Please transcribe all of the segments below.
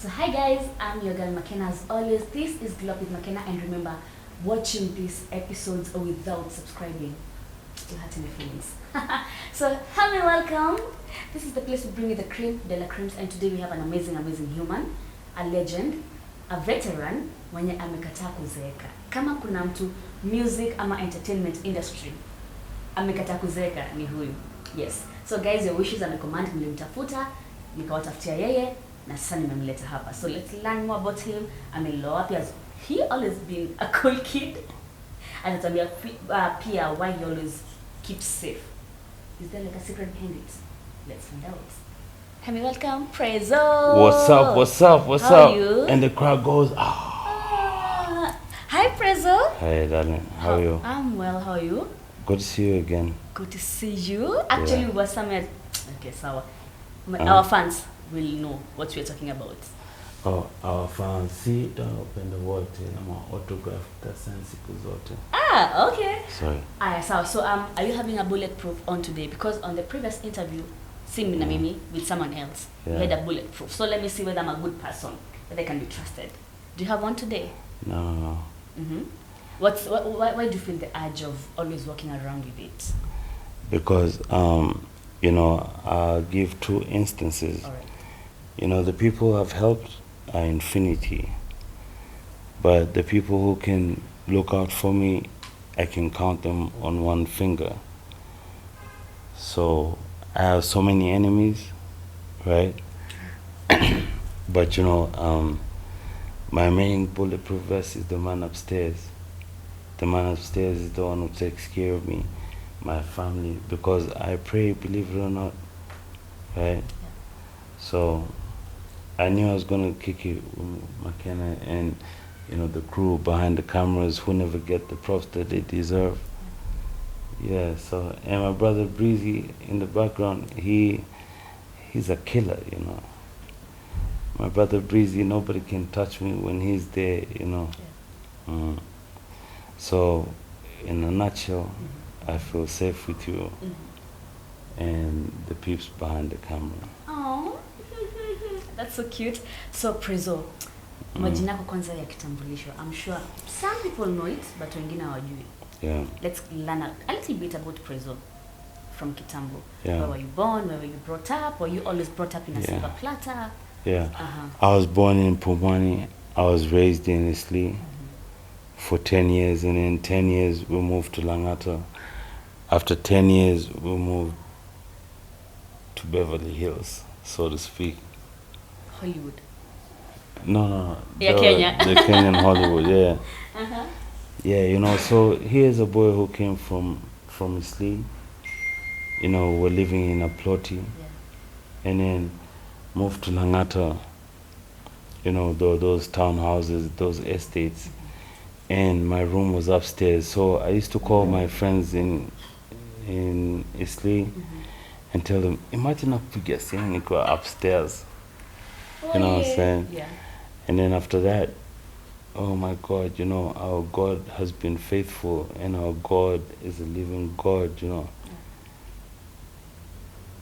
So hi guys, I'm your girl McKenna as always. This is Glow with McKenna, and remember, watching these episodes without subscribing will hurt my feelings. So hello and welcome. This is the place to bring you the cream de la creams, and today we have an amazing human, a legend, a veteran mwenye amekataa kuzeeka. Kama kuna mtu music ama entertainment industry amekataa kuzeeka ni huyu. Yes. So guys, your wishes amecommand, nilimtafuta nikawatafutia yeye na sasa nimemleta hapa. So let's learn more about him. Ameloa pia, he always been a cool kid. Anatuambia pia why he always keeps safe. Is there like a secret behind it? Let's find out. Hey, welcome, Prezzo. What's up? How are you? And the crowd goes, Hi, Prezzo. Hey, darling. How are you? I'm well. How are you? Good to see you again. Good to see you. Actually, we were somewhere. Okay, so our fans will know what we're talking about. Oh, our fans, see, don't open the water. I'm an autograph. That's siku zote. Okay. Sorry. So are you having a bulletproof on today? Because on the previous interview, Sim na Mimi with someone else, we had a bulletproof. So let me see whether I'm a good person, whether I can be trusted. Do you have one today? No. Mm-hmm. Why do you feel the urge of always walking around with it? Because, I'll give two instances. All right. The people who have helped are infinity. But the people who can look out for me, I can count them on one finger. So I have so many enemies, right? But my main bulletproof vest is the man upstairs. The man upstairs is the one who takes care of me, my family, because I pray, believe it or not, right? Yeah. So I knew I was gonna kick it with McKenna and the crew behind the cameras who never get the props that they deserve. Yeah, so and my brother Breezy in the background, he's a killer, My brother Breezy, nobody can touch me when he's there, Yeah. So in a nutshell, I feel safe with you and the peeps behind the camera. Oh, that's so cute. So Prezzo, majina yako kwanza ya kitambulisho. I'm sure some people know it, but wengine hawajui. Yeah. Let's learn a little bit about Prezzo from Kitambo. Yeah. Where were you born? Where were you brought up? Were you always brought up in a silver platter? Yeah. I was born in Pumwani. I was raised in Isli for 10 years, and in 10 years we moved to Langata. After 10 years we moved to Beverly Hills, so to speak. Hollywood. No. Yeah, Kenya. The Kenyan Hollywood, yeah. Yeah, so here's a boy who came from Isli. We're living in a plotty. And then moved to Langata, those townhouses, those estates. And my room was upstairs. So I used to call my friends in Isli and tell them, imagine nakupigia simu niko upstairs. You know what I'm saying? Yeah. And then after that, oh my God, our God has been faithful, and our God is a living God,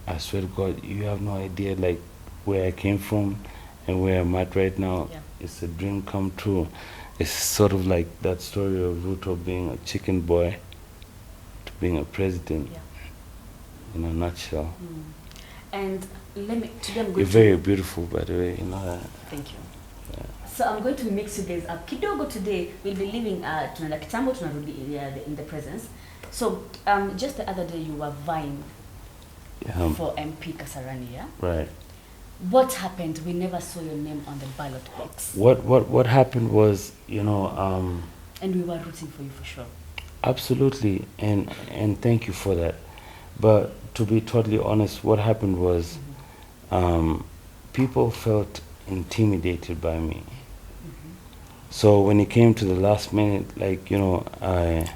I swear to God, you have no idea, like, where I came from and where I'm at right now. Yeah. It's a dream come true. It's sort of like that story of Ruto being a chicken boy to being a president, in a nutshell. And today I'm going You're very beautiful, by the way, that. Thank you. Yeah. So I'm going to mix you guys up. Kidogo today, we'll be leaving tunaenda Kitambo, tunarudi in the presence. So just the other day you were vying for MP Kasarani, yeah? Right. What happened? We never saw your name on the ballot box. What happened was, and we were rooting for you for sure. Absolutely, and thank you for that. But to be totally honest, what happened was people felt intimidated by me. So when it came to the last minute, like, I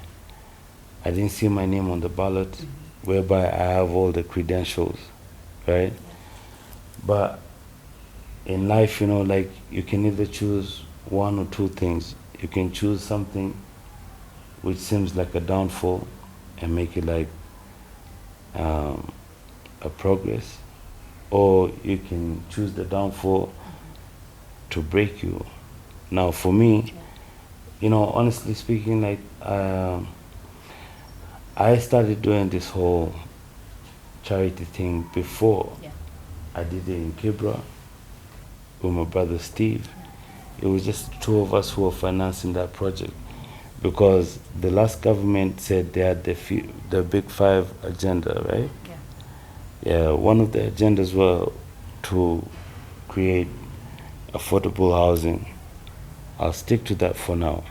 didn't see my name on the ballot, whereby I have all the credentials, right? But in life, like, you can either choose one or two things. You can choose something which seems like a downfall and make it like a progress, or you can choose the downfall to break you. Now, for me, honestly speaking, like I started doing this whole charity thing before. Yeah. I did it in Kibra with my brother Steve. It was just the two of us who were financing that project because the last government said they had the Big Five agenda, right? Yeah, one of the agendas were to create affordable housing. I'll stick to that for now.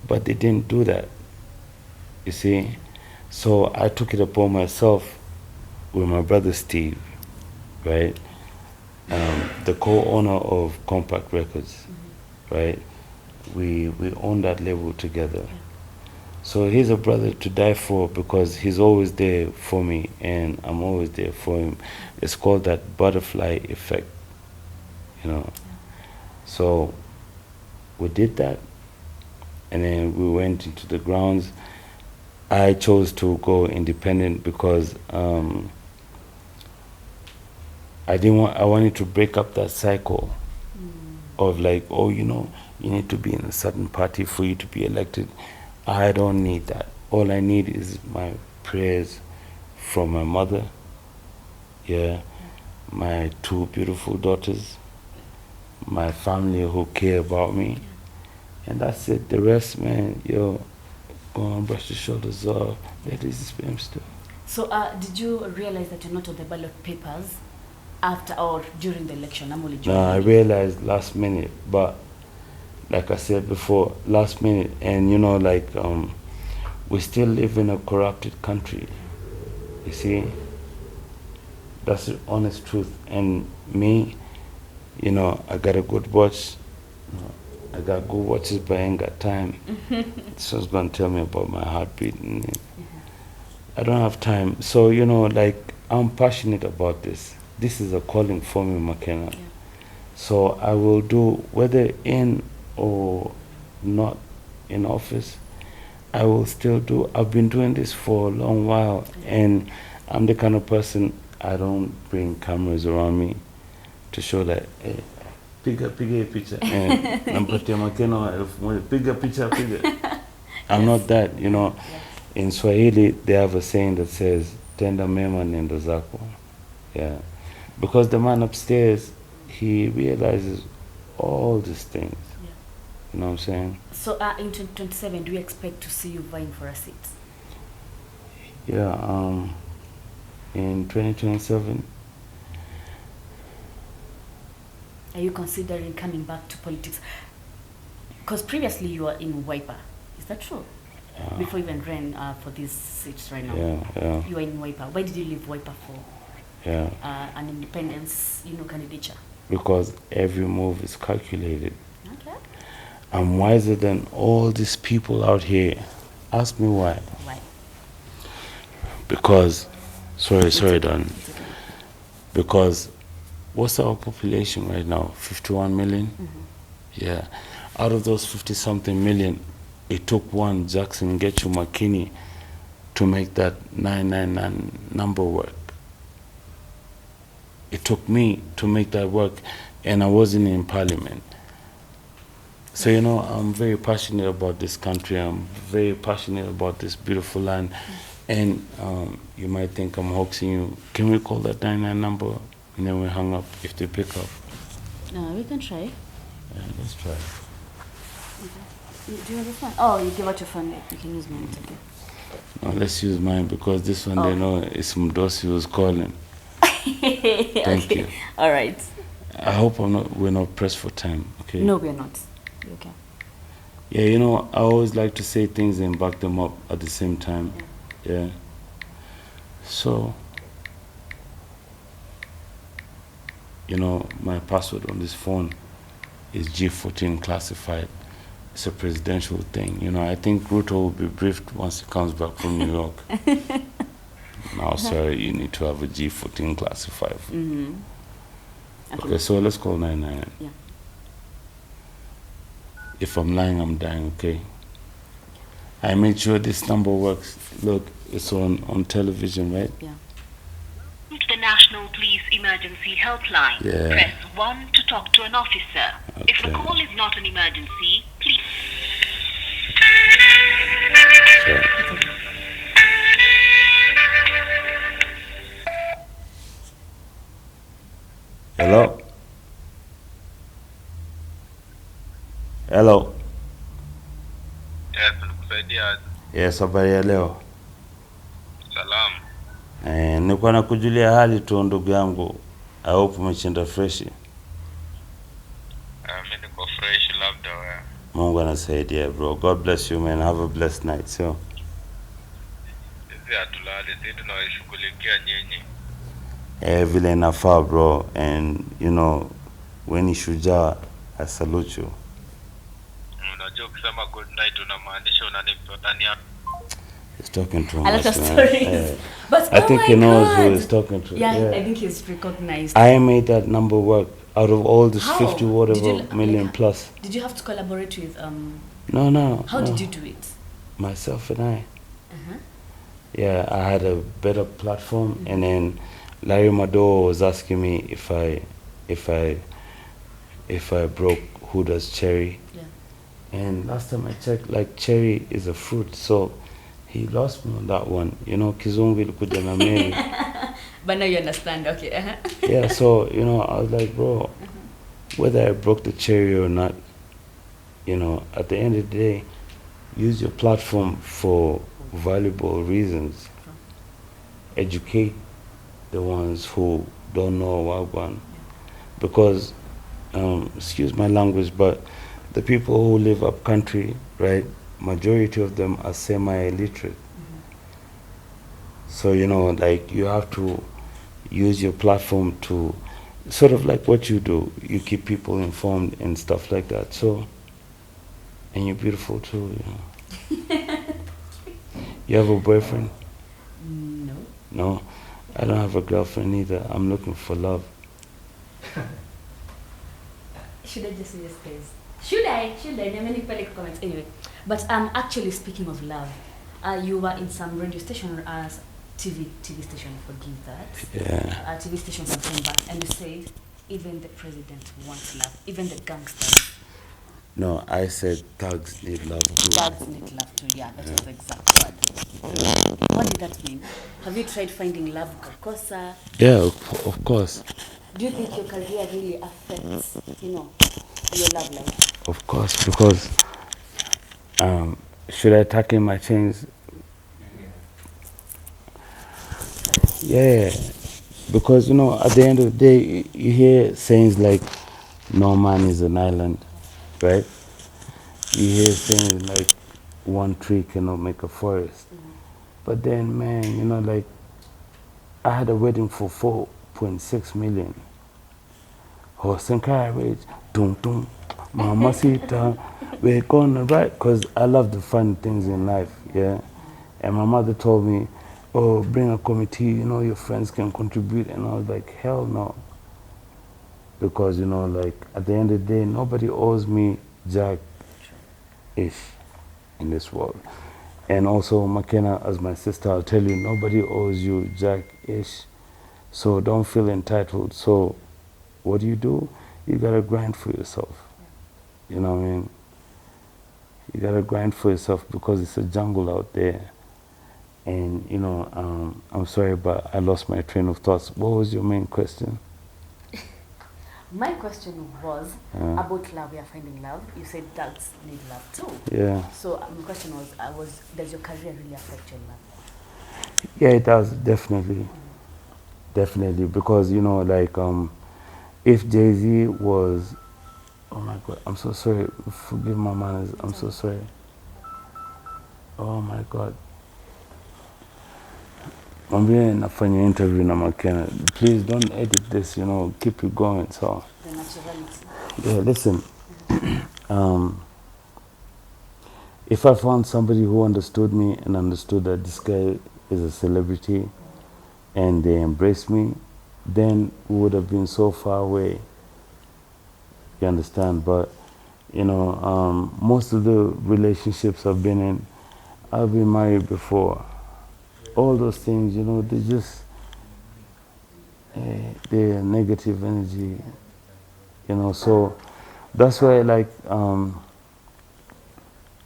But they didn't do that, you see? So I took it upon myself with my brother Steve, right? The co-owner of Compact Records, right? We own that label together. So he's a brother to die for because he's always there for me and I'm always there for him. It's called that butterfly effect, So we did that and then we went into the grounds. I chose to go independent because I wanted to break up that cycle of like, you need to be in a certain party for you to be elected. I don't need that. All I need is my prayers from my mother, my two beautiful daughters, my family who care about me, and that's it. The rest, man, go on, brush your shoulders off. That is the spam stuff. So, did you realize that you're not on the ballot papers after or during the election? No, I realized last minute, but like I said before, last minute, and we still live in a corrupted country. You see, that's the honest truth. And me, I got a good watch. I got good watches, but I ain't got time. So it's gonna tell me about my heartbeat, and I don't have time. So I'm passionate about this. This is a calling for me, McKenna. Yeah. So I will do, whether in or not in office, I will still do. I've been doing this for a long while, and I'm the kind of person, I don't bring cameras around me to show that, hey, piga picture, and nampatia McKenna 1000, piga picture. I'm not that, Yes. In Swahili, they have a saying that says, tenda mema nendo zako. Yeah. Because the man upstairs, he realizes all these things. Yeah. You know what I'm saying? So, in 2027, do you expect to see you vying for a seat? Yeah, in 2027. Are you considering coming back to politics? Because previously you were in Wiper. Is that true? Yeah. Before you even ran for these seats right now. Yeah. You were in Wiper. Why did you leave Wiper for an independence, candidature? Because every move is calculated. Okay. I'm wiser than all these people out here. Ask me why. Why? Because, sorry, Don. It's okay. Because what's our population right now? 51 million? Yeah. Out of those 50-something million, it took one Jackson Getchu McKinney to make that 999 number work. It took me to make that work, and I wasn't in parliament. So, I'm very passionate about this country. I'm very passionate about this beautiful land. And you might think I'm hoaxing you. Can we call that 99 number? And then we hang up if they pick up. No, we can try. Yeah, let's try. Okay. Do you have a phone? Oh, you give out your phone. You can use mine. It's okay. No, let's use mine because this one they know it's Mdosi who's calling. Thank you. All right. I hope we're not pressed for time, okay? No, we're not. You okay? Yeah, I always like to say things and back them up at the same time. Yeah. So, my password on this phone is G14 classified. It's a presidential thing. I think Ruto will be briefed once he comes back from New York. Now, sir, you need to have a G14 classified. Okay, so let's call 99. Yeah. If I'm lying, I'm dying, okay? I made sure this number works. Look, it's on television, right? Yeah. The National Police Emergency Helpline. Yeah. Press 1 to talk to an officer. If the call is not an emergency, please. Sure. Hello? Hello? Yes, nikusaidia. Yes, habari ya leo. Salamu. Nilikuwa nakujulia hali tu ndugu yangu. I hope umeshinda fresh. Mimi niko fresh labda wewe. Mungu anasaidia bro. God bless you man. Have a blessed night. So. Sisi hatulali, sisi tunawashughulikia nyinyi. Vile inafaa bro, and you know when you shujaa, I salute you. Unajua ukisema good night unamaanisha unanipotania. He's talking too A much, lot of man. stories. But I think my he knows God. who he's talking to. Yeah, I think he's recognized. I made that number work out of all this How? 50 whatever Did you, million like, plus. Did you have to collaborate with No. How did you do it? Myself and I. Uh-huh. Yeah, I had a better platform, and then Larry Mado was asking me if I broke who does cherry. Yeah. And last time I checked, like cherry is a fruit, so he lost me on that one. You know, kizungu ilikuja na mimi. But now you understand, okay. Uh-huh. Yeah, so you know, I was like, bro, whether I broke the cherry or not, you know, at the end of the day, use your platform for valuable reasons. Educate the ones who don't know Wagwan. Because, excuse my language, but the people who live up country, right, majority of them are semi-illiterate. So, you know, like you have to use your platform to sort of like what you do. You keep people informed and stuff like that. So, and you're beautiful too, you know. You have a boyfriend? No. No, I don't have a girlfriend either. I'm looking for love. Should I just say yes, guys? Should I? Many comments. Anyway, but actually speaking of love, you were in some radio station or as TV station. Forgive that. Yeah. TV station some time back, and you said even the president wants love, even the gangsters. No, I said thugs need love too. Thugs need love too. Yeah, that was the exact word. What did that mean? Have you tried finding love, Kakosa? Yeah, of course. Do you think your career really affects, you know, your love life? Of course, because should I tuck in my chains? Yeah, because you know, at the end of the day, you hear sayings like, "No man is an island," right? You hear sayings like, "One tree cannot make a forest." But then, man, you know, like, I had a wedding for 4.6 million. Horse and carriage, dum dum, mamacita, we're gonna ride. Because I love the fun things in life, yeah. And my mother told me, oh, bring a committee, you know, your friends can contribute. And I was like, hell no. Because, you know, like, at the end of the day, nobody owes me jack-ish in this world. And also, McKenna, as my sister, I'll tell you, nobody owes you jack-ish. So don't feel entitled. So what do? You gotta grind for yourself. You know what I mean? You gotta grind for yourself because it's a jungle out there. And, you know, I'm sorry, but I lost my train of thoughts. What was your main question? My question was about love. We are finding love. You said dogs need love too. Yeah. So my question was, does your career really affect your love? Yeah, it does, definitely. Definitely, because, you know, like, if Jay-Z was, oh my God, I'm so sorry, forgive my manners, I'm so sorry. Oh my God. I'm being nafanya interview na McKenna. Please don't edit this, you know, keep it going, so. The naturality. Yeah, listen, if I found somebody who understood me and understood that this guy is a celebrity and they embraced me, then we would have been so far away. You understand? But, you know, most of the relationships I've been in, I've been married before. All those things, you know, they're negative energy, you know. So That's why, like,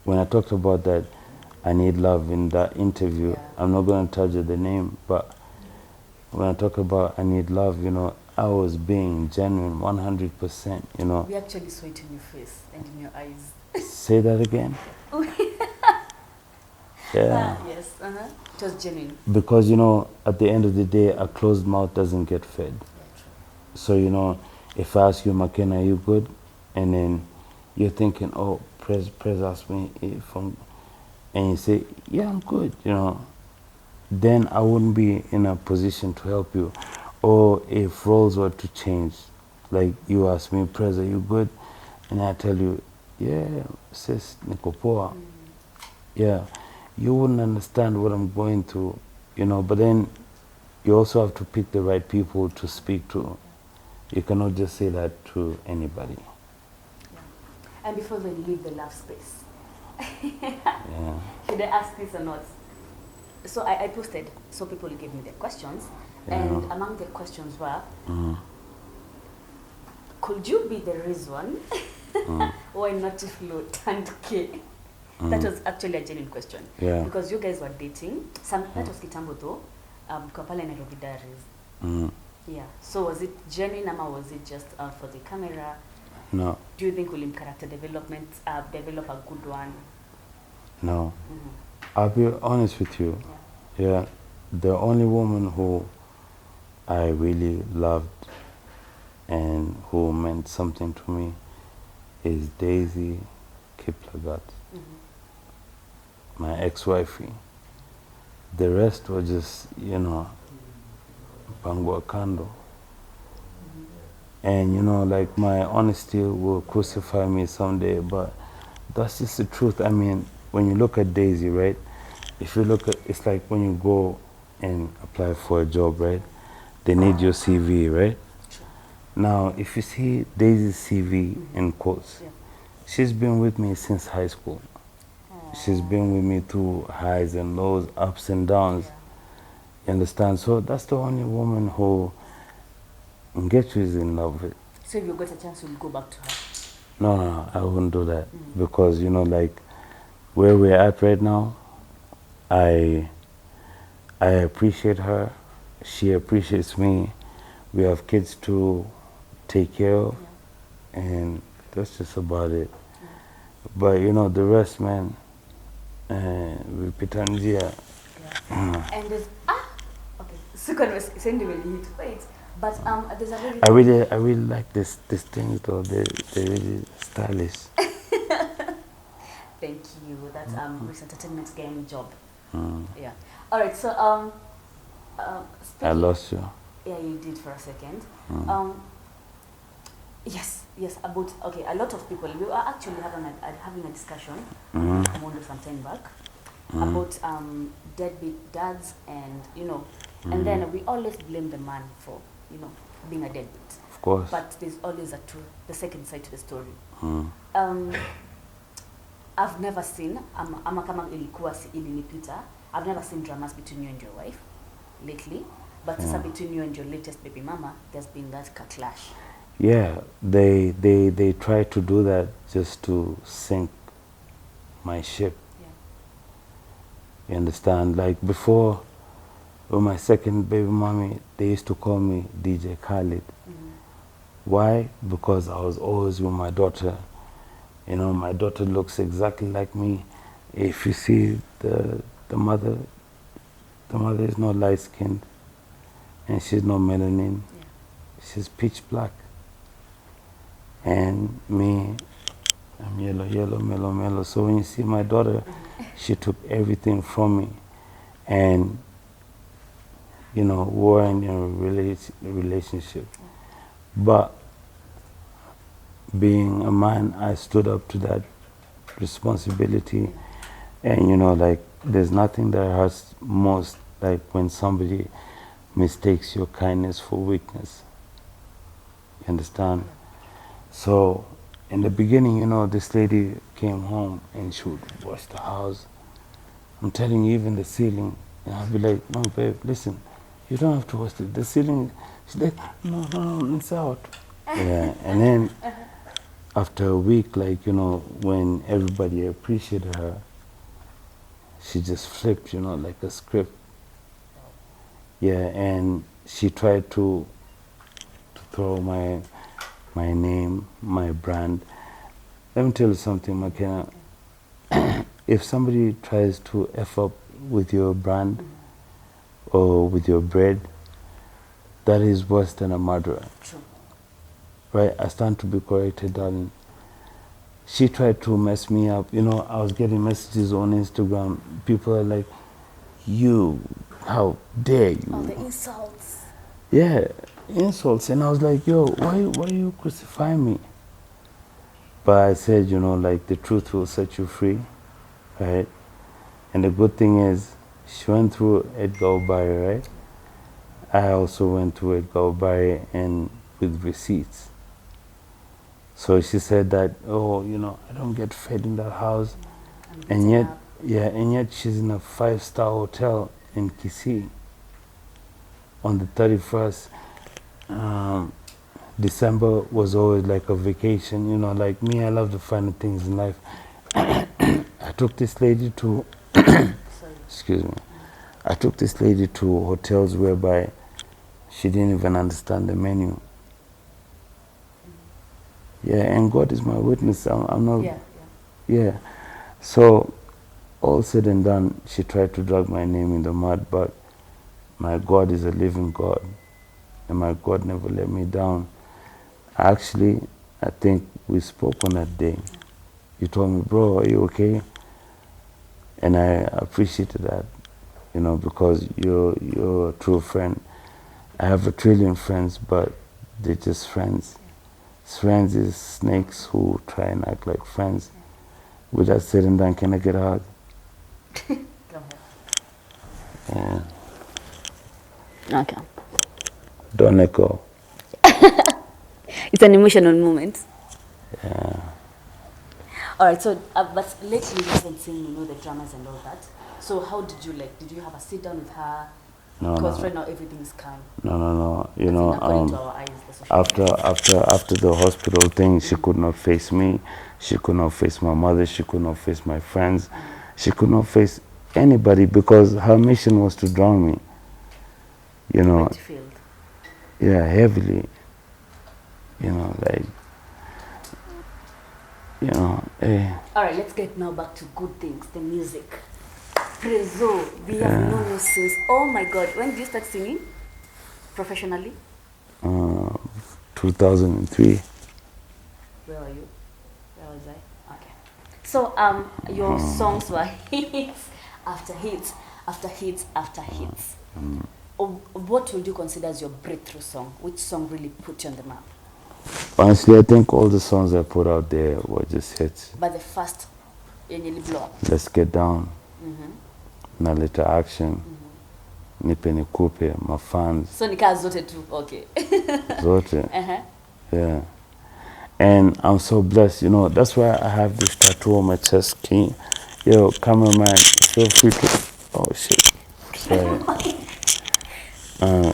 when I talked about that, I need love in that interview. Yeah. I'm not going to tell you the name, but when I talk about I need love, you know, I was being genuine 100%, you know. We actually saw it in your face and in your eyes. Say that again. Yeah. Yes. It was genuine. Because, you know, at the end of the day, a closed mouth doesn't get fed. Yeah, true. So, you know, if I ask you, McKenna, are you good? And then you're thinking, oh, Prez asked me if I'm, and you say, yeah, I'm good, you know, then I wouldn't be in a position to help you. Or if roles were to change, like you ask me, Prez, are you good? And I tell you, yeah, sis, niko poa. Yeah, you wouldn't understand what I'm going through, you know, but then you also have to pick the right people to speak to. You cannot just say that to anybody. And before we leave the love space, Yeah. should I ask this or not? So I posted, so people gave me their questions, and Yeah. among the questions were, Mm. could you be the reason why not to flow turned K? That was actually a genuine question. Yeah. Because you guys were dating. That was kitambo though. Kwa pale Nairobi Diaries. Mm. Yeah. So was it genuine or was it just for the camera? No, Do you think will in character development develop a good one? no. I'll be honest with you. Yeah, the only woman who I really loved and who meant something to me is Daisy Kiplagat, my ex-wifey. The rest were just, you know, pangwa kando. And, you know, like, my honesty will crucify me someday, but that's just the truth. I mean, when you look at Daisy, right? If you look at, it's like when you go and apply for a job, right? They need your CV, right? Now, if you see Daisy's CV in quotes, she's been with me since high school. She's been with me through highs and lows, ups and downs. You understand? So that's the only woman who Ngechu is in love with. So if you got a chance, you'll go back to her. No, I wouldn't do that. Because, you know, like, where we're at right now, I appreciate her. She appreciates me. We have kids to take care of. And that's just about it. But, you know, the rest, man, we pitanjia. And there's okay. So send me hit. Wait, but there's a very I really like this thing though. They're really stylish. thank you. That's Miss Entertainment game job. Mm. Yeah. All right. So I speaking, lost you. yeah, you did for a second. Mm. Yes. About okay. A lot of people. We were actually having a discussion Mm. Mondo some time back about deadbeat dads, and you know, and then we always blame the man for, you know, being a deadbeat. Of course. But there's always the second side to the story. Mm. I've never seen ama kama ilikuwa ilinipita. I've never seen dramas between you and your wife lately, but sasa between you and your latest baby mama, there's been that clash. Yeah, they try to do that just to sink my ship. Yeah. You understand? Like before, with my second baby mommy, they used to call me DJ Khaled. Why? Because I was always with my daughter. You know, my daughter looks exactly like me. If you see the mother is not light skinned, and she's not melanin. Yeah. She's pitch black. And me, I'm yellow, mellow. So when you see my daughter, she took everything from me. And, you know, we're in a relationship. But being a man, I stood up to that responsibility. And, you know, like, there's nothing that hurts most like when somebody mistakes your kindness for weakness. You understand? So, in the beginning, you know, this lady came home and she would wash the house. I'm telling you, even the ceiling. And I'll be like, no, babe, listen, you don't have to wash it. The ceiling, she's like, no, it's out. Yeah, and then after a week, like, when everybody appreciated her, she just flipped, like a script. Yeah, and she tried to throw my name, my brand. Let me tell you something, McKenna. If somebody tries to F up with your brand or with your bread, that is worse than a murderer. True. Right? I stand to be corrected, darling. She tried to mess me up. I was getting messages on Instagram. People are like, you, how dare you? Oh, the insults. Yeah, insults. And I was like, yo, why you crucifying me? But I said, like, the truth will set you free, right? And the good thing is, she went through Edgar Obari, right? I also went through Edgar Obari and with receipts. So she said that, oh, I don't get fed in that house. And yet, and yet she's in a 5-star hotel in Kisii on the 31st. December was always like a vacation, like me, I love the finer things in life. I took this lady to, excuse me, I took this lady to hotels whereby she didn't even understand the menu. Yeah, and God is my witness. I'm not, yeah. So, all said and done, she tried to drag my name in the mud, but my God is a living God, and my God never let me down. Actually, I think we spoke on that day. You told me, bro, are you okay? And I appreciated that, because you're a true friend. I have a trillion friends, but they're just friends. Friends is snakes who try and act like friends. With that said and done, can I get a hug? Go ahead. Yeah. Okay. Don't let go. It's an emotional moment. Yeah. All right, so but lately you've been seeing, the dramas and all that. So how did you Did you have a sit down with her? No, Because no. right now everything is calm. No. According to our eyes, the social After the hospital thing, she could not face me. She could not face my mother. She could not face my friends. She could not face anybody because her mission was to drown me. But you failed. Yeah, heavily. All right, let's get now back to good things, the music. Prezzo, we have known you since. Oh my God, when did you start singing professionally? 2003. Where were you? Where was I? Okay. So your songs were hits after hits after hits after hits. What would you consider as your breakthrough song? Which song really put you on the map? Honestly, I think all the songs I put out there were just hits. But the first, you nearly blow up. Let's Get Down. Na Little Action. Nipe Nikupe, my fans. So nika zote too, okay. Zote. Yeah. And I'm so blessed, that's why I have this tattoo on my chest. Yo, cameraman, feel free to, oh shit, sorry.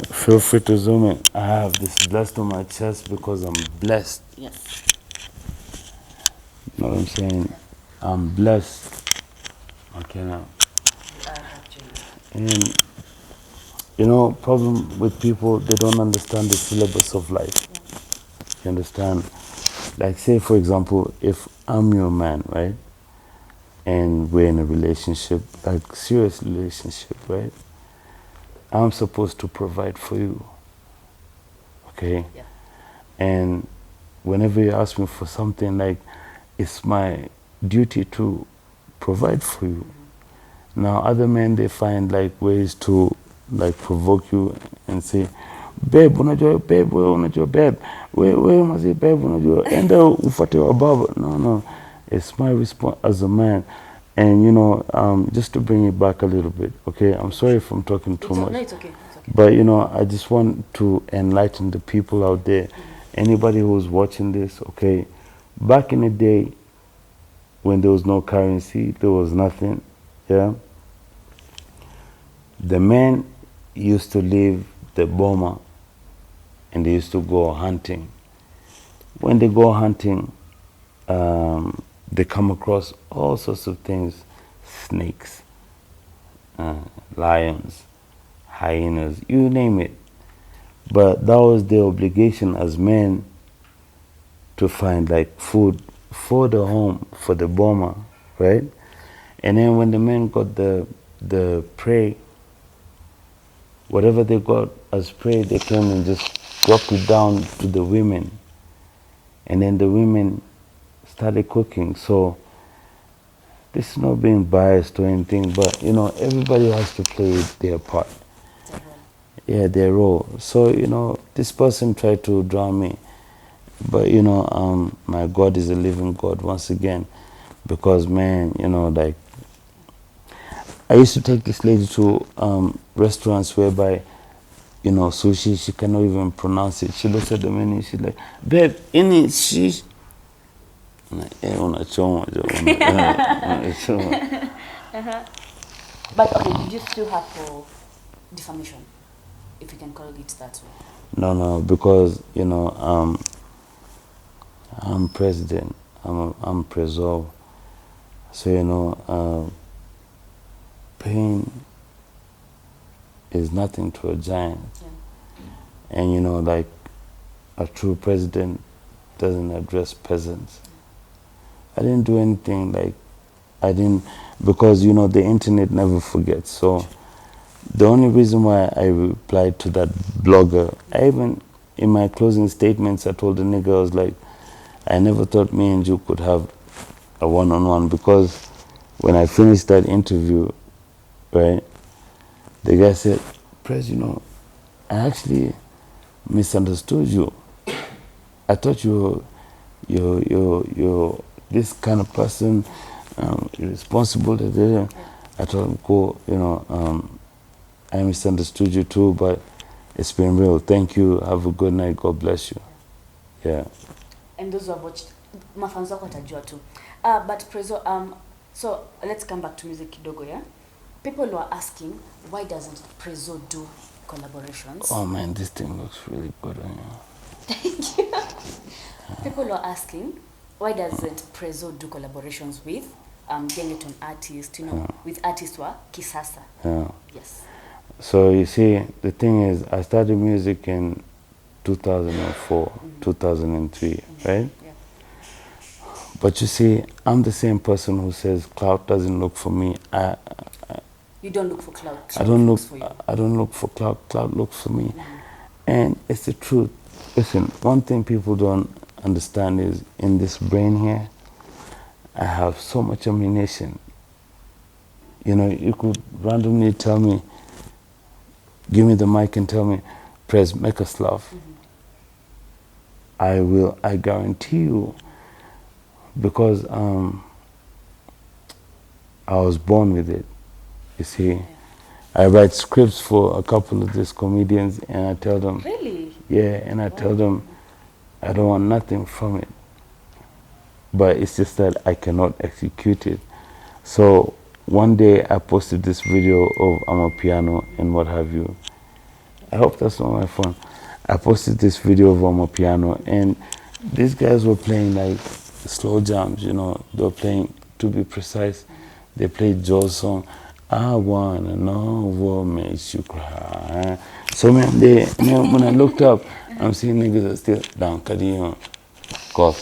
Feel free to zoom in. I have this blessed on my chest because I'm blessed. Yes. You know what I'm saying? I'm blessed. Okay now. And problem with people, they don't understand the syllabus of life. You understand? Like, say for example, if I'm your man, right? And we're in a relationship, like serious relationship, right? I'm supposed to provide for you. Okay? Yeah. And whenever you ask me for something, like, it's my duty to provide for you. Now, other men, they find like ways to like provoke you and say, babe, unajua, babe, babe, we must babe, unajua, enda ufate wa baba. No. It's my response as a man. And, just to bring it back a little bit, okay? I'm sorry if I'm talking too much. No, it's okay. But, I just want to enlighten the people out there. Anybody who's watching this, okay? Back in the day, when there was no currency, there was nothing, yeah? The men used to leave the boma and they used to go hunting. When they go hunting, they come across all sorts of things, snakes, lions, hyenas, you name it. But that was their obligation as men to find like food for the home, for the bomber, right? And then when the men got the prey, whatever they got as prey, they came and just dropped it down to the women. And then the women started cooking. So this is not being biased or anything, but you know, everybody has to play their part. Yeah, their role. So, you know, this person tried to drown me. But, you know, my God is a living God once again. Because, man, you know, like, I used to take this lady to restaurants whereby, you know, sushi, she cannot even pronounce it. She looks at the menu, she's like, babe, in it, she. I'm like, yeah, But okay, did you still have for defamation, if you can call it that way? No, because, you know, I'm president. I'm Prezzo. So, you know, pain is nothing to a giant. Yeah. And, you know, like, a true president doesn't address peasants. I didn't do anything, like, I didn't, because, you know, the internet never forgets. So, the only reason why I replied to that blogger, I even, in my closing statements, I told the nigga, I was like, I never thought me and you could have a one-on-one, because when I finished that interview, right, the guy said, Prez, you know, I actually misunderstood you. I thought you're this kind of person, responsible. I told him, cool, you know, I misunderstood you too, but it's been real. Thank you. Have a good night. God bless you. Yeah. And those who have watched, mafans wako watajua tu. But Prezzo, so let's come back to music kidogo, yeah? People were asking, why doesn't Prezzo do collaborations? Oh man, this thing looks really good on you. Thank you. People were asking, why doesn't Prezzo do collaborations with Gengeton artists, you know, with artists who are Kisasa? Yeah. Yes. So you see, the thing is, I started music in 2004, 2003, right? Yeah. But you see, I'm the same person who says clout doesn't look for me. You don't look for clout. I don't look for clout. Clout looks for me. And it's the truth. Listen, one thing people don't understand is in this brain here, I have so much ammunition. You know, you could randomly tell me, give me the mic and tell me, Prez, make us laugh. I will, I guarantee you, because I was born with it, you see. I write scripts for a couple of these comedians and I tell them, really? Yeah, and I tell them I don't want nothing from it. But it's just that I cannot execute it. So one day I posted this video of Amapiano and what have you. I hope that's not my phone. I posted this video of Amapiano and these guys were playing like slow jams, you know. They were playing, to be precise, they played Joe's song, I wanna know what makes you cry. So man, when I looked up, I'm seeing niggas that still down, Kadima, cough.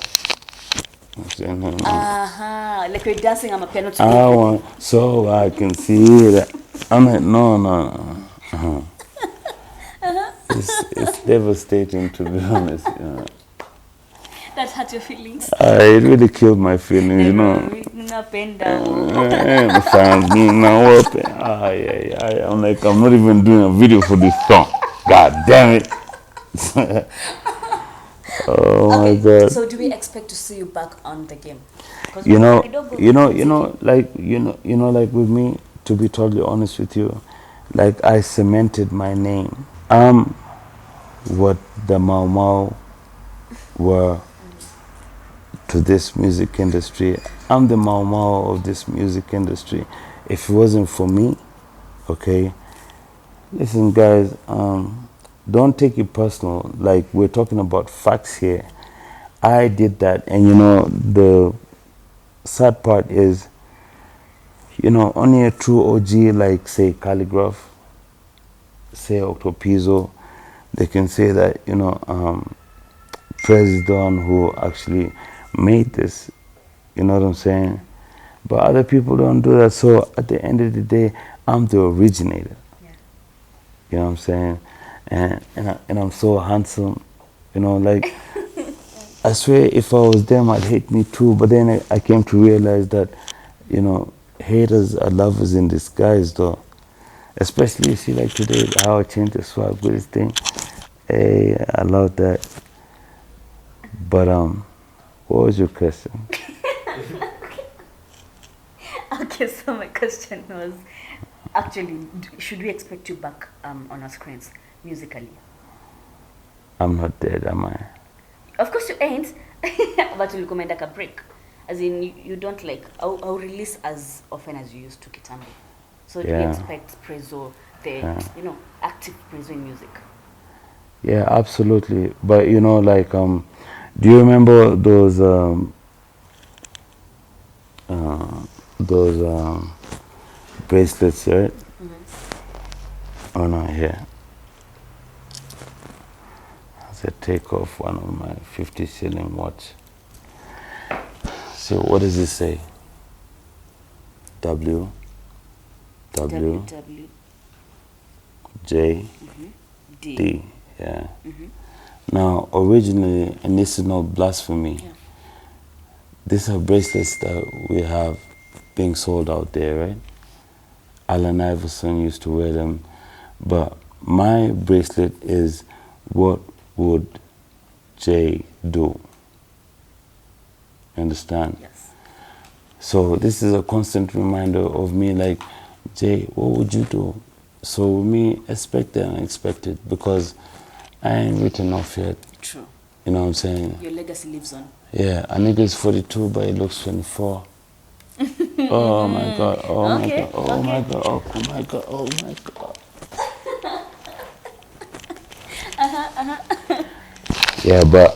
Like we're dancing on a piano to I want, so I can see that. I'm like, no. It's devastating, to be honest. You know. That hurt your feelings? It really killed my feelings, you know. I'm like, I'm not even doing a video for this song. God damn it. Oh my God. So do we expect to see you back on the game? You know, like with me, to be totally honest with you, like I cemented my name. I'm what the Mau Mau were to this music industry. I'm the Mau Mau of this music industry. If it wasn't for me, okay, listen guys, don't take it personal. Like, we're talking about facts here. I did that, and you know the sad part is, you know, only a true OG like say Calligraph, say Octopizzo, they can say that, you know, Prez is the one who actually made this. You know what I'm saying? But other people don't do that. So at the end of the day, I'm the originator. Yeah. You know what I'm saying? And I'm so handsome. You know, like I swear, if I was them, I'd hate me too. But then I came to realize that, you know, haters are lovers in disguise, though. Especially, you see, like today, how I changed the swag with this thing. Hey, I love that. But what was your question? Okay, so my question was actually, should we expect you back on our screens musically? I'm not dead, am I? Of course you ain't, but you'll come like a break. As in, you don't like, I'll release as often as you used to Kitambi. So do we Yeah. expect Prezzo, the, Yeah. you know, active Prezzo in music? Yeah, absolutely. But you know, like, do you remember those bracelets, right? Oh no, here. As I take off one of my 50 shilling watch. So what does it say? W WW J D. D. Yeah. Now, originally, and this is no blasphemy, Yeah. these are bracelets that we have being sold out there, right? Allen Iverson used to wear them, but my bracelet is what would Jay do? Understand? Yes. So this is a constant reminder of me, like, Jay, what would you do? So with me, expect the unexpected, because I ain't written off yet. True. You know what I'm saying? Your legacy lives on. Yeah, a nigga's 42, but he looks 24. Oh my God, oh my Okay, God, oh my okay. God, oh my God, oh my God. Yeah, but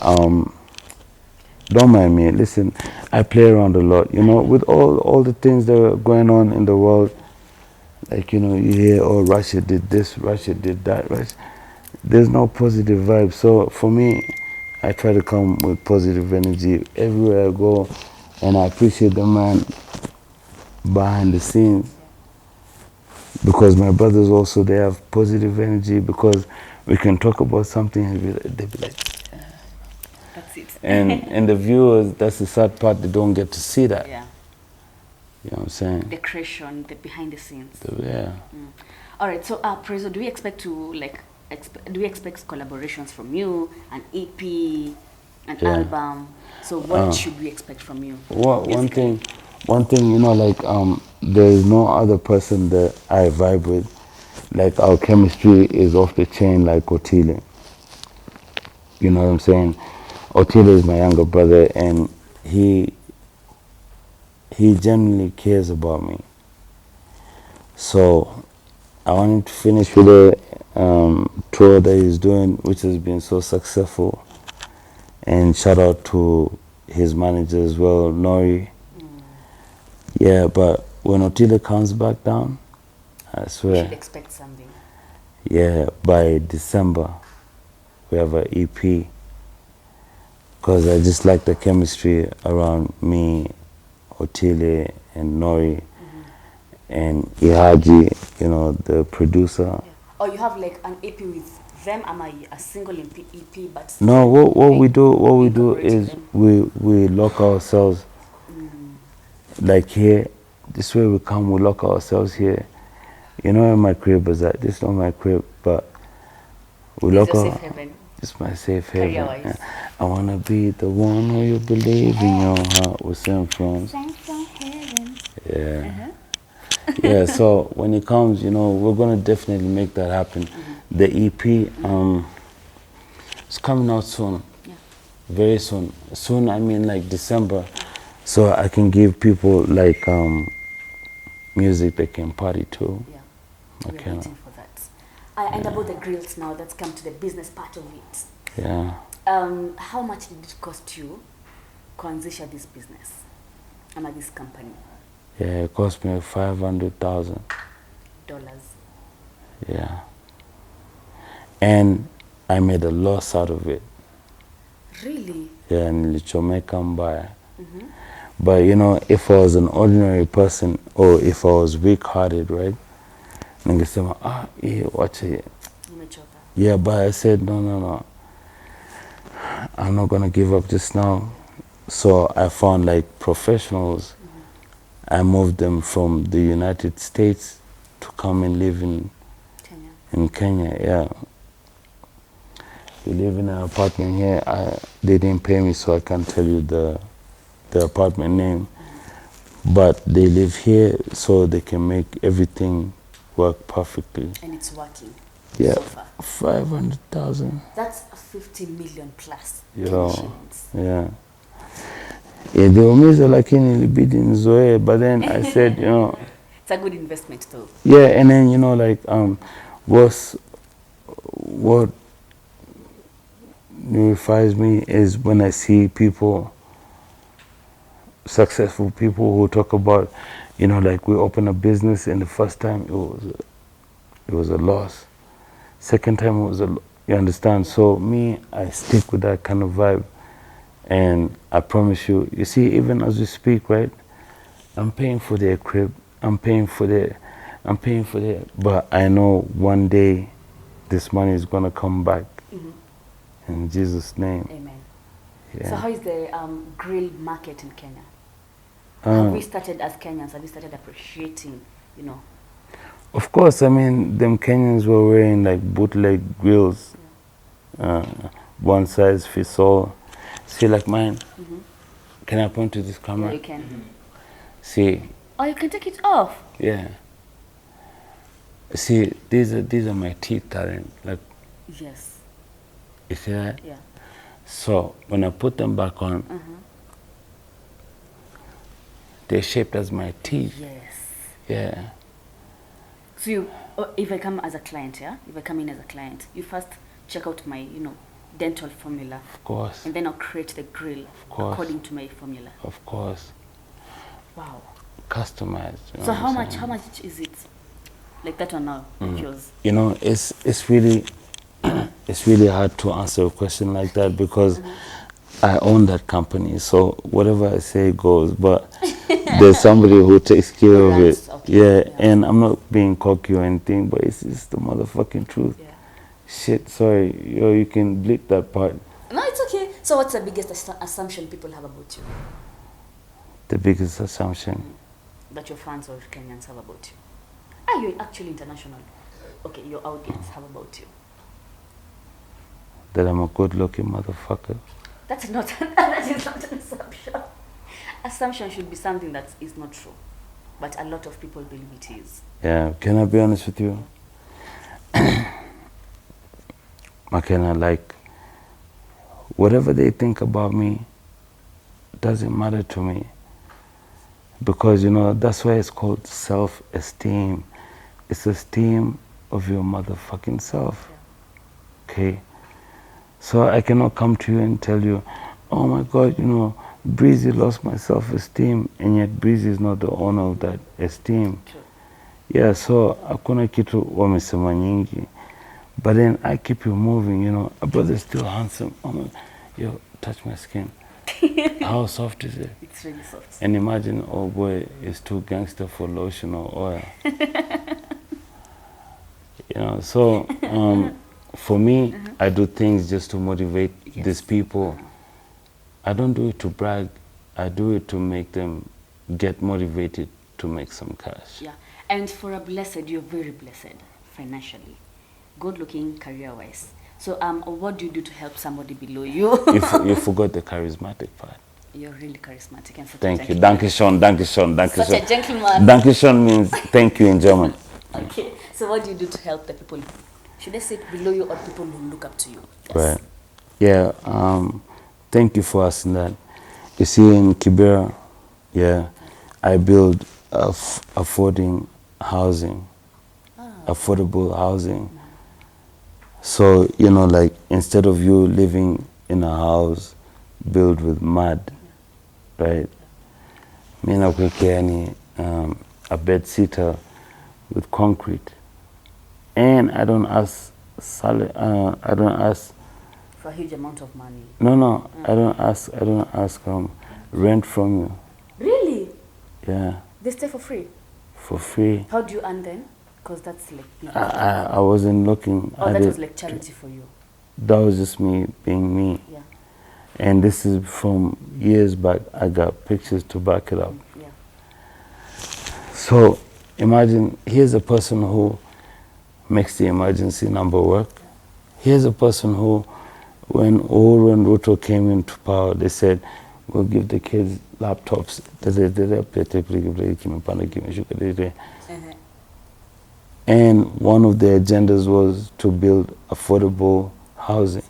don't mind me. Listen, I play around a lot. You know, with all the things that are going on in the world, like, you know, you hear, oh, Russia did this, Russia did that, Russia. There's no positive vibe. So for me, I try to come with positive energy everywhere I go, and I appreciate the man behind the scenes, because my brothers also, they have positive energy, because we can talk about something and they'll be like, That's it. and the viewers, that's the sad part, they don't get to see that. Yeah. You know what I'm saying? The creation, the behind the scenes. Yeah. All right. So, Prezzo, do we expect to like? Do we expect collaborations from you? An EP, an Yeah. album. So, what should we expect from you? One musically? thing, you know, like, there is no other person that I vibe with. Like, our chemistry is off the chain, like Otile. You know what I'm saying? Otile is my younger brother, and he genuinely cares about me. So I want him to finish with the tour that he's doing, which has been so successful. And shout out to his manager as well, Nori. Yeah, but when Otile comes back down, I We swear, should expect something. yeah, by December, we have an EP. Because I just like the chemistry around me, Otile, and Nori, and Ihaji, you know, the producer. Yeah. Or you have like an EP with them, am I a single EP, but No, what we do incorporating is them. we lock ourselves, like here. This way we come, we lock ourselves here. You know where my crib is at. This is not my crib, but we This is lock your our. safe haven. It's my safe haven. Career-wise. Yeah. I wanna be the one who you believe in your heart with some friends. Yeah. Yeah, so when it comes, you know, we're gonna definitely make that happen. The EP, it's coming out soon. Yeah. Very soon. Soon, I mean like December. So I can give people like music they can party to. Yeah. Okay. We're waiting for that. And about the grills now, let's come to the business part of it. Yeah. How much did it cost you kuanzisha this business? Ama this company? Yeah, it cost me $500,000. Yeah. And I made a loss out of it. Really? Yeah, nilichomeka mbaya. But you know, if I was an ordinary person or if I was weak-hearted, right? Ningesema, watch it. Umechoka. Yeah, but I said, no. I'm not gonna give up just now. So I found like professionals. I moved them from the United States to come and live in Kenya. Yeah. We live in an apartment here. They didn't pay me, so I can't tell you the apartment name. But they live here so they can make everything work perfectly. And it's working. Yeah, So far. 500,000. That's 50 million plus. Yeah. Yeah, niliumiza lakini ilibidi nizoee, but then I said, you know, it's a good investment though. Yeah, and then you know, like what unifies me is when I see people, successful people who talk about, you know, like we open a business and the first time it was a loss. Second time it was you understand? So me, I stick with that kind of vibe. And I promise you, you see, even as we speak, right? I'm paying for their crib. I'm paying for their, but I know one day this money is going to come back. In Jesus' name. Amen. Yeah. So how is the grill market in Kenya? Have we started as Kenyans? Have we started appreciating, you know? Of course, I mean, them Kenyans were wearing like bootleg grills. One size fits all. See, like mine. Can I point to this camera? Yeah, you can. See. Oh, you can take it off. Yeah. See, these are my teeth, talent. Like. Yes. You see that? Yeah. So when I put them back on, they're shaped as my teeth. Yes. Yeah. So you, if I come as a client, yeah, if I come in as a client, you first check out my, you know, dental formula. Of course. And then I'll create the grill according to my formula. Of course. Wow. Customized. So how much is it? Like that one now, yours? You know, it's really it's really hard to answer a question like that because I own that company. So whatever I say goes, but there's somebody who takes care of it. Okay. Yeah, and I'm not being cocky or anything, but it's the motherfucking truth. Yeah. Shit, sorry, you can bleep that part. No, it's okay. So what's the biggest assumption people have about you? The biggest assumption? That your fans or Kenyans have about you. Are you actually international? Okay, your audience have about you. That I'm a good-looking motherfucker. That's not, that is not an assumption. Assumption should be something that is not true. But a lot of people believe it is. Yeah, can I be honest with you? McKenna, like, whatever they think about me doesn't matter to me. Because, you know, that's why it's called self-esteem. It's esteem of your motherfucking self. Yeah. Okay? So I cannot come to you and tell you, oh my God, you know, Breezy lost my self-esteem, and yet Breezy is not the owner of that esteem. True. Yeah, so hakuna kitu wamesema nyingi. But then I keep you moving, you know. A brother's still handsome. Oh my, yo, touch my skin. How soft is it? It's really soft. And imagine, oh boy, it's too gangster for lotion or oil. You know, so for me, I do things just to motivate these people. I don't do it to brag. I do it to make them get motivated to make some cash. Yeah, and for a blessed, you're very blessed financially, good-looking, career-wise. So, what do you do to help somebody below you? You forgot the charismatic part. You're really charismatic and such Thank a you. gentleman. Danke schön, danke schön, danke schön. Such a gentleman. Danke schön means thank you in German. Okay, so what do you do to help the people? Should I say below you or people who look up to you? Yes. Right. Yeah, thank you for asking that. You see, in Kibera, yeah, I build affordable housing. So, you know, like, instead of you living in a house built with mud, right? Mi nakuwekea ni a bed sitter with concrete, and I don't ask For a huge amount of money. No, I don't ask rent from you. Really? Yeah, They stay for free? for free. How do you earn them? Because that's like... I wasn't looking. Oh, that was like charity for you. That was just me being me. Yeah. And this is from years back. I got pictures to back it up. Yeah. So imagine, here's a person who makes the emergency number work. Here's a person who, when Uhuru and Ruto came into power, they said, we'll give the kids laptops. And one of the agendas was to build affordable housing.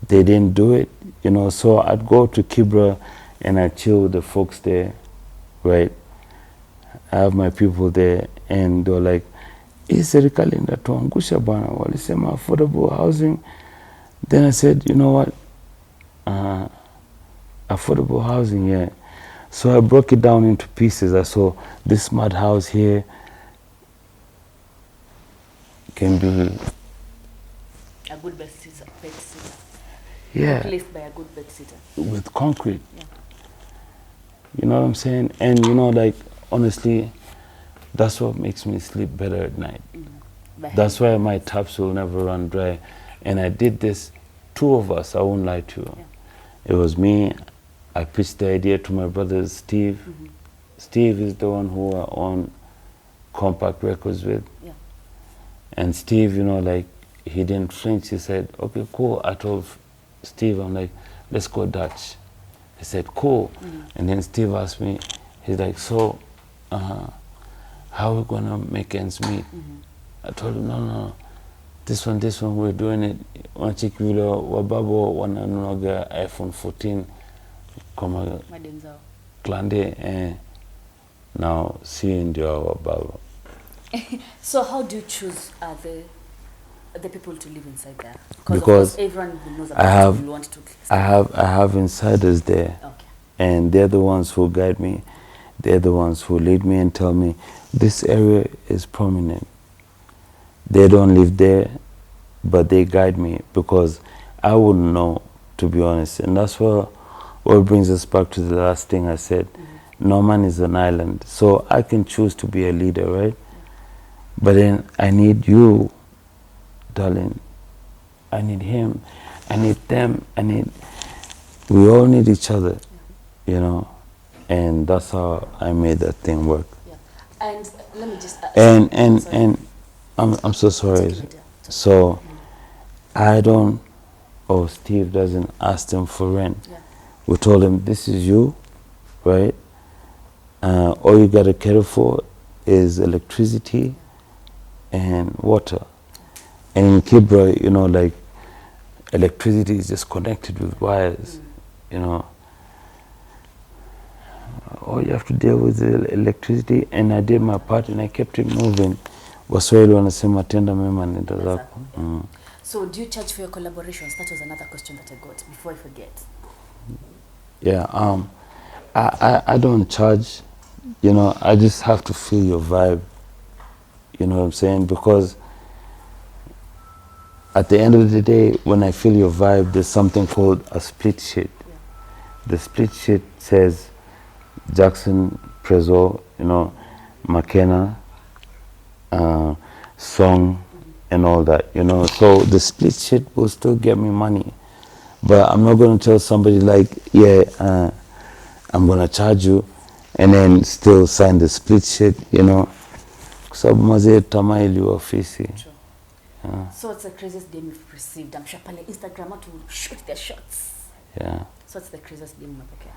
They didn't do it, you know, so I'd go to Kibra and I'd chill with the folks there, right? I have my people there, and they were like, hii serikali inatuangusha bwana, walisema affordable housing. Then I said, you know what, affordable housing, yeah. So I broke it down into pieces. I saw this mud house here can be... A good bed sitter. Yeah. Replaced by a good bed sitter. With concrete. Yeah. You know what I'm saying? And you know, like, honestly, that's what makes me sleep better at night. That's why my taps will never run dry. And I did this, two of us, I won't lie to you. Yeah. It was me. I pitched the idea to my brother Steve. Steve is the one who I own Compact Records with. Yeah. And Steve, you know, like, he didn't flinch. He said, okay, cool. I told Steve, I'm like, let's go Dutch. He said, cool. And then Steve asked me, he's like, so how are we going to make ends meet? I told him, no. This one, we're doing it. Wanachikilo, wababo, wananunaga iPhone 14 kama klande, now see ndio wababo. So how do you choose the people to live inside there? Because of course everyone knows about it, will want to I have insiders there. Okay. And they're the ones who guide me. They're the ones who lead me and tell me this area is prominent. They don't live there, but they guide me, because I wouldn't know, to be honest. And that's what brings us back to the last thing I said. No man is an island. So I can choose to be a leader, right? But then I need you, darling. I need him. I need them. We all need each other, you know. And that's how I made that thing work. Yeah. And let me just... and I'm so sorry. So I don't, or Steve doesn't ask them for rent. Yeah. We told him, this is you, right? All you got to care for is electricity and water. And in Kibra, you know, like, electricity is just connected with wires, you know. All you have to deal with is electricity, and I did my part and I kept it moving. Waswahili wanasema tenda mema nenda zako. So do you charge for your collaborations? That was another question that I got before I forget. Yeah, I don't charge, you know. I just have to feel your vibe, you know what I'm saying? Because at the end of the day, when I feel your vibe, there's something called a split sheet. Yeah. The split sheet says Jackson, Prezzo, you know, McKenna, Song, and all that, you know. So the split sheet will still get me money. But I'm not going to tell somebody like, yeah, I'm going to charge you, and then still sign the split sheet, you know. Sababu mazee tamaa iliwafisi. So what's the craziest DM you've received? I'm sure pale Instagram to shoot their shots. Yeah. So what's the craziest DM umepokea?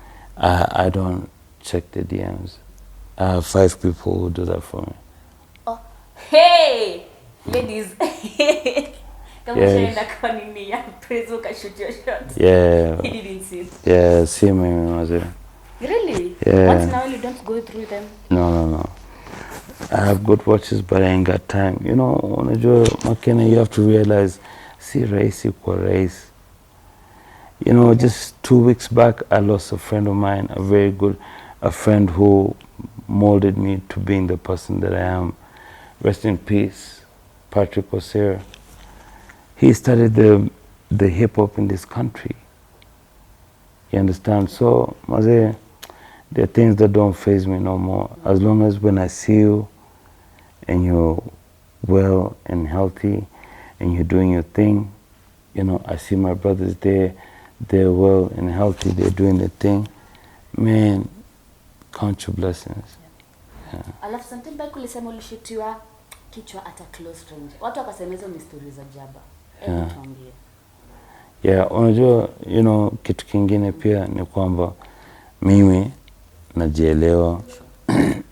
I don't check the DMs. I have 5 people who do that for me. Oh, hey, ladies. Kama ushaenda kwa nini ya Prezzo shoot your shots? Yeah. He didn't see it. Yeah, see me mazee. Really? Yeah. Once in a while you don't go through them? No. I have good watches, but I ain't got time. You know, unajua McKenna, you have to realize, si rahisi kwa rahisi. You know, just 2 weeks back, I lost a friend of mine, a friend who molded me to being the person that I am. Rest in peace, Patrick Osera. He started the hip hop in this country. You understand? So, Maze, there are things that don't faze me no more. As long as when I see you and you're well and healthy and you're doing your thing, you know, I see my brothers there, they're well and healthy, they're doing their thing. Man, count your blessings. Alafu sometime back ulisema ulishitiwa kichwa at a close range. Watu wakasema hizo ni stories za jaba. Hebu tuambie. Yeah, unajua, you know, kitu kingine pia ni kwamba mimi najielewa.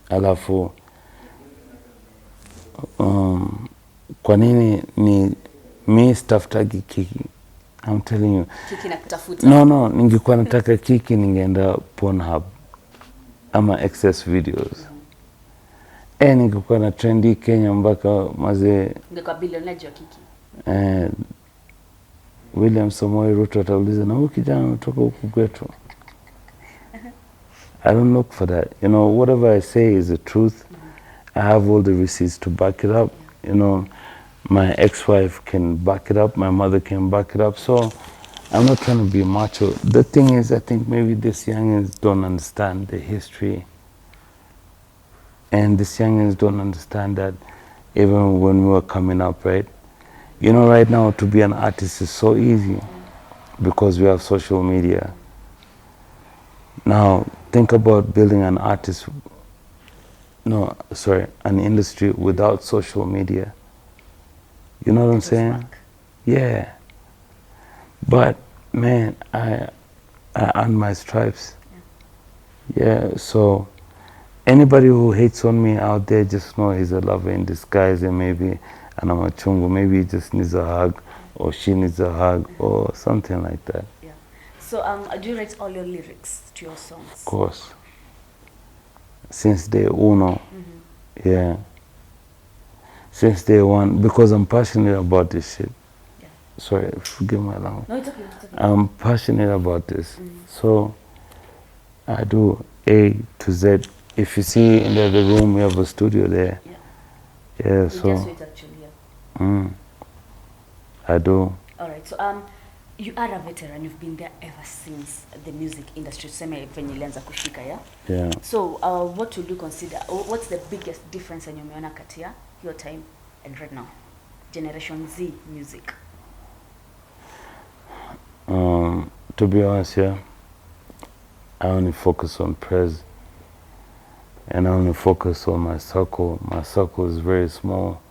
Alafu kwa nini ni mi stafutagi kiki? I'm telling you. Kiki na kutafuta. No, ningekuwa nataka kiki ningeenda Pornhub ama excess videos. Ningekuwa na trendy Kenya mpaka maze ungekuwa billionaire wa kiki. William Samoei Ruto atauliza na huyu kijana kutoka huku kwetu. I don't look for that. You know, whatever I say is the truth. I have all the receipts to back it up. You know, my ex-wife can back it up. My mother can back it up. So I'm not trying to be macho. The thing is, I think maybe these youngins don't understand the history. And these youngins don't understand that even when we were coming up, right? You know, right now to be an artist is so easy because we have social media. Now, think about building an an industry without social media. You know what I'm saying? Yeah. But, man, I earned my stripes. Yeah, so anybody who hates on me out there, just know he's a lover in disguise and maybe and I'm a chungu. Maybe he just needs a hug or she needs a hug or something like that. Yeah. So do you write all your lyrics to your songs? Of course. Since day uno. Yeah. Since day one, because I'm passionate about this shit. Yeah. Sorry, forgive my language. No, it's okay. It's okay. I'm passionate about this. So I do A to Z. If you see in the other room, we have a studio there. Yeah, we so. just wait actually, yeah. I do. All right, so you are a veteran. You've been there ever since the music industry. Tuseme venye ilianza kushika, yeah. Yeah. So what would you consider? What's the biggest difference in umeona kati ya your time and right now, Generation Z music? To be honest, yeah, I only focus on Prezzo. And I only focus on my circle. My circle is very small.